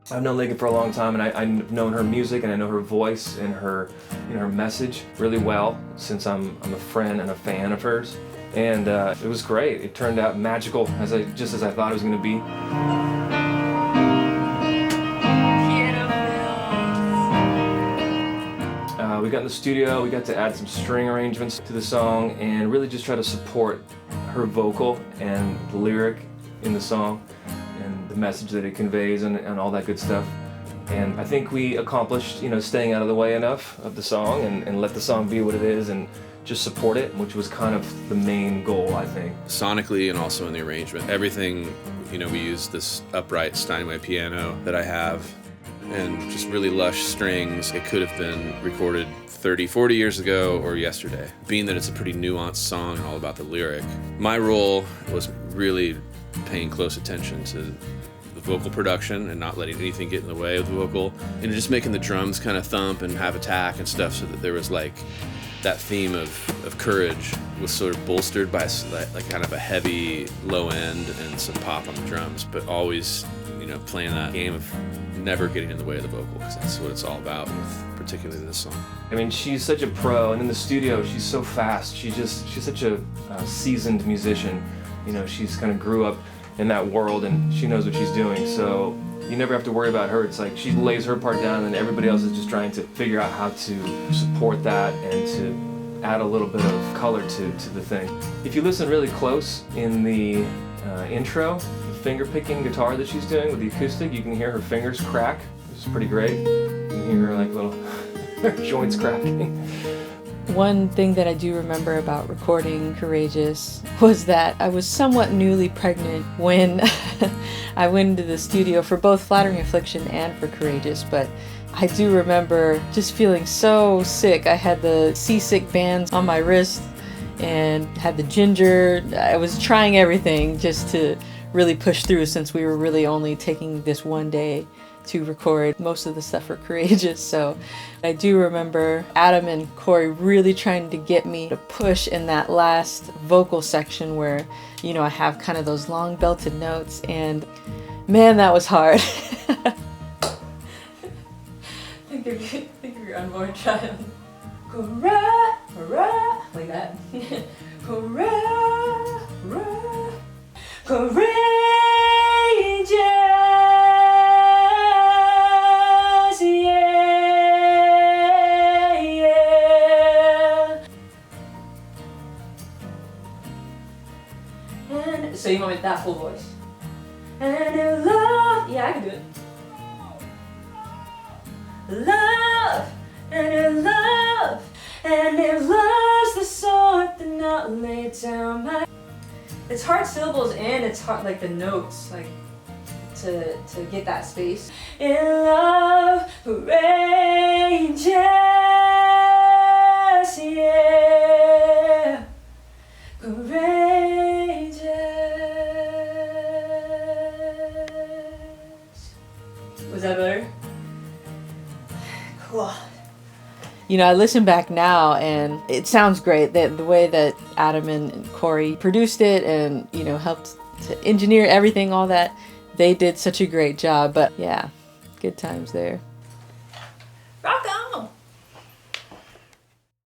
I've known Lakin for a long time, and I've known her music, and I know her voice and her, her message really well since I'm a friend and a fan of hers. And it was great. It turned out magical, just as I thought it was going to be. We got in the studio, we got to add some string arrangements to the song and really just try to support her vocal and the lyric in the song and the message that it conveys and all that good stuff. And I think we accomplished, staying out of the way enough of the song and let the song be what it is and just support it, which was kind of the main goal, I think. Sonically and also in the arrangement. Everything, we used this upright Steinway piano that I have and just really lush strings. It could have been recorded 30, 40 years ago or yesterday. Being that it's a pretty nuanced song and all about the lyric, my role was really paying close attention to the vocal production and not letting anything get in the way of the vocal, and just making the drums kind of thump and have attack and stuff so that there was like that theme of courage was sort of bolstered by like kind of a heavy low end and some pop on the drums, but always playing that game of never getting in the way of the vocal, because that's what it's all about with particularly this song. I mean, she's such a pro, and in the studio she's so fast. She's such a seasoned musician. She's kind of grew up in that world and she knows what she's doing, so you never have to worry about her. It's like she lays her part down and everybody else is just trying to figure out how to support that and to add a little bit of color to the thing. If you listen really close in the intro, the finger-picking guitar that she's doing with the acoustic, you can hear her fingers crack, which is pretty great. You can hear her like little her joints cracking. One thing that I do remember about recording Courageous was that I was somewhat newly pregnant when I went into the studio for both Flattering Affliction and for Courageous, but I do remember just feeling so sick. I had the seasick bands on my wrist and had the ginger. I was trying everything just to really push through, since we were really only taking this one day to record most of the stuff for Courageous. So I do remember Adam and Cory really trying to get me to push in that last vocal section where, I have kind of those long belted notes, and man, that was hard. think of your unborn child. Hurrah, hurrah, like that. Hurrah, hurrah, courageous, yeah, yeah. And so you want me that full voice. And in love, yeah, I can do it. Love, and in love, and if love's the sort that not lay down my... It's hard syllables and it's hard, like the notes, like to get that space. In love, courageous, yeah, courageous. Was that better? Cool. I listen back now and it sounds great, that the way that Adam and Cory produced it and, helped to engineer everything, all that. They did such a great job, but yeah, good times there.